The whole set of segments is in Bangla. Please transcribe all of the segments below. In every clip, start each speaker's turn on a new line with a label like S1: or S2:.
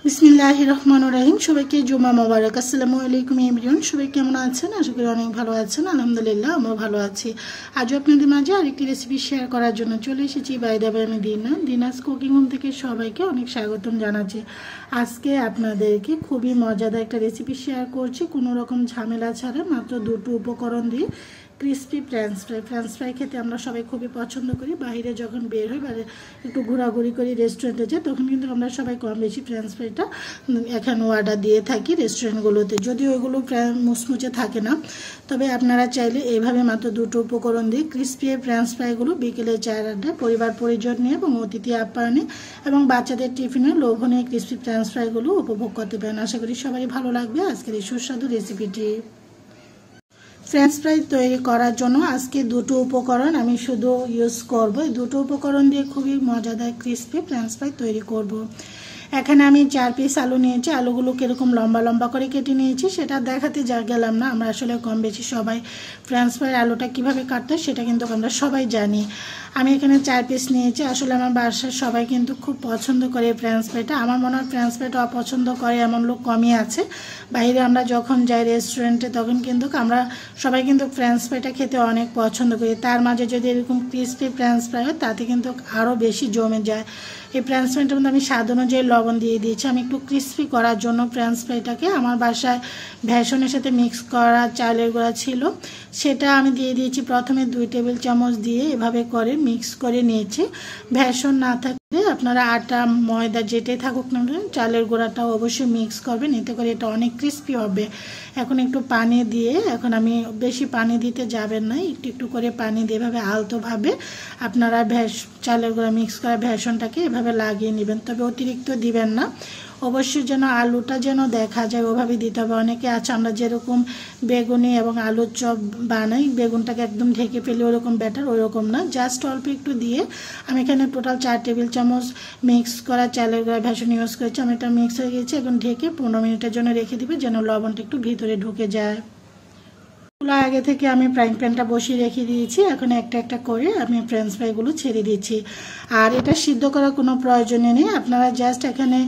S1: বিসমিল্লাহির রহমানির রহিম। সবাইকে জুমা মোবারক। আসসালামু আলাইকুম এভরিওয়ান। সবাই কেমন আছেন? আশা করি অনেক ভালো আছেন। আলহামদুলিল্লাহ আমরা ভালো আছি। আজও আপনাদের মাঝে আরেকটি রেসিপি শেয়ার করার জন্য চলে এসেছি। বাই দ্য ওয়ে, আমি দিনাস কুকিং হোম থেকে সবাইকে অনেক স্বাগতম জানাচ্ছি। আজকে আপনাদেরকে খুবই মজাদার একটা রেসিপি শেয়ার করছি, কোনো রকম ঝামেলা ছাড়া, মাত্র দুটো উপকরণ দিয়ে ক্রিস্পি ফ্রেঞ্চ ফ্রাই খেতে আমরা সবাই খুবই পছন্দ করি। বাইরে যখন বের হই বা একটু ঘোরাঘুরি করি রেস্টুরেন্টে যাই, তখন কিন্তু আমরা সবাই কম বেশি ফ্রেঞ্চ ফ্রাইটা এখানে অর্ডার দিয়ে থাকি রেস্টুরেন্টগুলোতে। যদিও ওইগুলো মুচমুচে থাকে না, তবে আপনারা চাইলে এইভাবে মাত্র দুটো উপকরণ দিয়ে ক্রিস্পি ফ্রেঞ্চ ফ্রাইগুলো বিকেলে চায়ের আড্ডায় পরিবার পরিজন নিয়ে এবং অতিথি আপ্যায়নে এবং বাচ্চাদের টিফিনে লোভনীয় ক্রিস্পি ফ্রেঞ্চ ফ্রাইগুলো উপভোগ করতে পারেন। আশা করি সবাই ভালো লাগবে আজকের এই সুস্বাদু রেসিপিটি। ফ্রেঞ্চ ফ্রাই তৈরি করার জন্য আজকে দুটো উপকরণ আমি শুধু ইউজ করব। এই দুটো উপকরণ দিয়ে খুবই মজাদার ক্রিস্পি ফ্রেঞ্চ ফ্রাই তৈরি করব। এখানে আমি 4 পিস আলু নিয়েছি। আলুগুলো কীরকম লম্বা লম্বা করে কেটে নিয়েছি সেটা দেখাতে গেলাম না। আমরা আসলে কম বেশি সবাই ফ্রেঞ্চ ফ্রাই আলুটা কীভাবে কাটতে হয় সেটা কিন্তু আমরা সবাই জানি। আমি এখানে 4 পিস নিয়েছি। আসলে আমার বাসার সবাই কিন্তু খুব পছন্দ করে ফ্রেঞ্চ ফ্রাইটা। আমার মনে হয় ফ্রেঞ্চ ফ্রাইটা অপছন্দ করে এমন লোক কমই আছে। বাইরে আমরা যখন যাই রেস্টুরেন্টে, তখন কিন্তু আমরা সবাই কিন্তু ফ্রেঞ্চ ফ্রাইটা খেতে অনেক পছন্দ করি। তার মাঝে যদি এরকম ক্রিস্পি ফ্রেঞ্চ ফ্রাই হয়, তাতে কিন্তু আরও বেশি জমে যায়। এই ফ্রেঞ্চ ফ্রাইটার মধ্যে আমি স্বাদ অনুযায়ী লবণ দিয়ে দিয়েছি। আমি একটু ক্রিস্পি করার জন্য ফ্রেঞ্চ ফ্রাইটাকে আমার বাসায় ভেষনের সাথে মিক্স করা চালের গুঁড়া ছিল, সেটা আমি দিয়ে দিয়েছি। প্রথমে 2 টেবিল চামচ দিয়ে এভাবে করে মিক্স করে নিয়েছি। ভেষন না থাকলে আপনারা আটা ময়দা যেটাই থাকুক না, চালের গুঁড়াটাও অবশ্যই মিক্স করবেন, এতে করে এটা অনেক ক্রিস্পি হবে। এখন একটু পানি দিয়ে, এখন আমি বেশি পানি দিতে যাবেন না, একটু একটু করে পানি দিয়ে এভাবে আলতোভাবে আপনারা চালের গুঁড়া মিক্স করা ভেষনটাকে এভাবে লাগিয়ে নেবেন। তবে অতিরিক্ত দিবেন না, অবশ্যই যেন আলুটা যেন দেখা যায় ওভাবে দিতে হবে। অনেকে আছে আমরা যেরকম বেগুনি এবং আলুর চপ বানাই, বেগুনটাকে একদম ঢেকে ফেলি, ওরকম ব্যাটার ওরকম না, জাস্ট অল্প একটু দিয়ে আমি এখানে টোটাল 4 টেবিল চামচ মিক্স করা চালের গুঁড়া ভেষন ইউজ করেছি। আমি এটা মিক্স হয়ে গেছে। এখন ঢেকে 15 মিনিটের জন্য রেখে দিবে, যেন লবণটা একটু ভিতরে ঢুকে যায়। আগে থেকে আমি ফ্রাইং প্যানটা বসিয়ে রেখে দিয়েছি। এখন একটা একটা করে আমি ফ্রেঞ্চ ফ্রাইগুলো ছেড়ে দিচ্ছি। আর এটা সিদ্ধ করার কোনো প্রয়োজনই নেই। আপনারা জাস্ট এখানে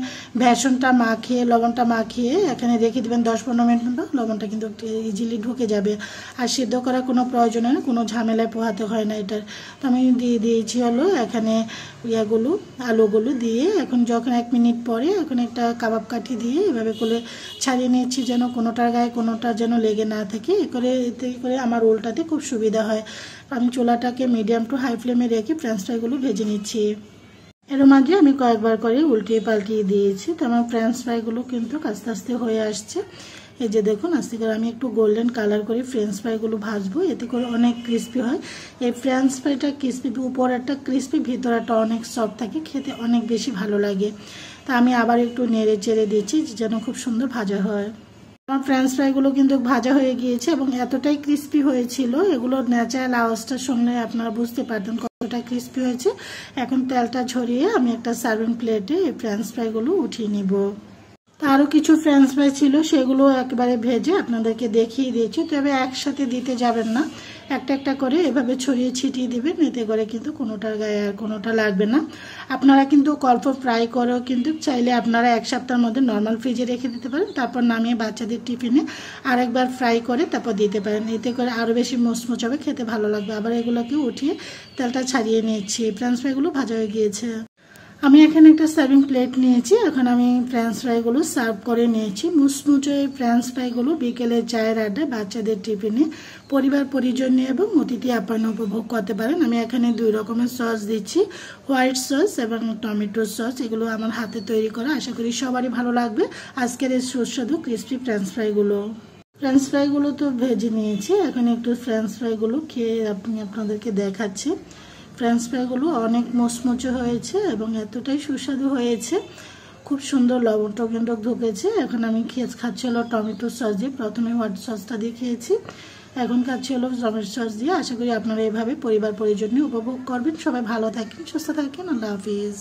S1: ভেষনটা মাখিয়ে, লবণটা মাখিয়ে এখানে রেখে দেবেন 10-15 মিনিট মতো। লবণটা কিন্তু ইজিলি ঢুকে যাবে। আর সিদ্ধ করার কোনো প্রয়োজন নেই, কোনো ঝামেলায় পোহাতে হয় না এটার। তো আমি দিয়ে দিয়েছি হলো এখানে আলুগুলো দিয়ে। এখন যখন 1 মিনিট পরে এখন একটা কাবাব কাঠি দিয়ে এভাবে করে ছাড়িয়ে নিচ্ছি, যেন কোনোটার গায়ে কোনোটা যেন লেগে না থাকে। এতে করে আমার উল্টাতে খুব সুবিধা হয়। আমি চুলাটাকে মিডিয়াম টু হাই ফ্লেমে রেখে ফ্রেঞ্চ ফ্রাইগুলো ভেজে নিচ্ছি। এর মাঝে আমি কয়েকবার করে উল্টিয়ে পাল্টিয়ে দিয়েছি। তো আমার ফ্রেঞ্চ ফ্রাইগুলো কিন্তু আস্তে আস্তে হয়ে আসছে। এই যে দেখুন, আস্তে করে আমি একটু গোল্ডেন কালার করে ফ্রেঞ্চ ফ্রাইগুলো ভাজবো, এতে করে অনেক ক্রিস্পি হয়। এই ফ্রেঞ্চ ফ্রাইটা ক্রিস্পি, উপরেরটা ক্রিস্পি, ভিতরেরটা অনেক সফট থাকে, খেতে অনেক বেশি ভালো লাগে। তা আমি আবার একটু নেড়ে চেড়ে দিচ্ছি যেন খুব সুন্দর ভাজা হয়। আমার ফ্রেঞ্চ ফ্রাইগুলো কিন্তু ভাজা হয়ে গিয়েছে এবং এতটাই ক্রিস্পি হয়েছিল, এগুলোর ন্যাচারাল আওয়াজটা শুনলে আপনারা বুঝতে পারতেন কতটা ক্রিস্পি হয়েছে। এখন তেলটা ঝরিয়ে আমি একটা সার্ভিং প্লেটে এই ফ্রেঞ্চ ফ্রাইগুলো উঠিয়ে নিব। আরও কিছু ফ্রেঞ্চ ফ্রাই ছিল, সেগুলো একেবারে ভেজে আপনাদেরকে দেখিয়ে দিয়েছি। তবে একসাথে দিতে যাবেন না, একটা একটা করে এভাবে ছড়িয়ে ছিটিয়ে দিবেন, এতে করে কিন্তু কোনোটার গায়ে আর কোনোটা লাগবে না। আপনারা কিন্তু অল্প ফ্রাই করেও কিন্তু চাইলে আপনারা 1 সপ্তাহের মধ্যে নর্মাল ফ্রিজে রেখে দিতে পারেন, তারপর নামিয়ে বাচ্চাদের টিফিনে আরেকবার ফ্রাই করে তারপর দিতে পারেন। এতে করে আরও বেশি মুচমুচ হবে, খেতে ভালো লাগবে। আবার এগুলোকে উঠিয়ে তেলটা ছাড়িয়ে নিচ্ছি। ফ্রেঞ্চ ফ্রাইগুলো ভাজা হয়ে গিয়েছে। আমি এখানে একটা সার্ভিং প্লেট নিয়েছি। এখন আমি ফ্রেঞ্চ ফ্রাইগুলো সার্ভ করে নিয়েছি। মুচমুচে এই ফ্রেঞ্চ ফ্রাইগুলো বিকেলে চায়ের আড্ডায় বাচ্চাদের টিফিনে পরিবার পরিজন নিয়ে এবং অতিথি আপ্যায়ন উপভোগ করতে পারেন। আমি এখানে 2 রকমের সস দিচ্ছি, হোয়াইট সস এবং টমেটো সস। এগুলো আমার হাতে তৈরি করা, আশা করি সবারই ভালো লাগবে আজকের এই সুস্বাদু ক্রিস্পি ফ্রেঞ্চ ফ্রাইগুলো তো ভেজে নিয়েছি। এখন একটু ফ্রেঞ্চ ফ্রাইগুলো খেয়ে আপনাদেরকে দেখাচ্ছি। ফ্রেঞ্চ ফ্রাইগুলো অনেক মুচমুচে হয়েছে এবং এতটাই সুস্বাদু হয়েছে, খুব সুন্দর লবণটাও কিন্তু ঢুকেছে। এখন আমি খাচ্ছি হলো টমেটো সস দিয়ে। প্রথমে হোয়াইট সসটা দিয়ে খেয়েছি, এখন খাচ্ছি হলো টমেটো সস দিয়ে। আশা করি আপনারা এভাবে পরিবার পরিজন নিয়ে উপভোগ করবেন। সবাই ভালো থাকেন, সুস্থ থাকেন। আল্লাহ হাফিজ।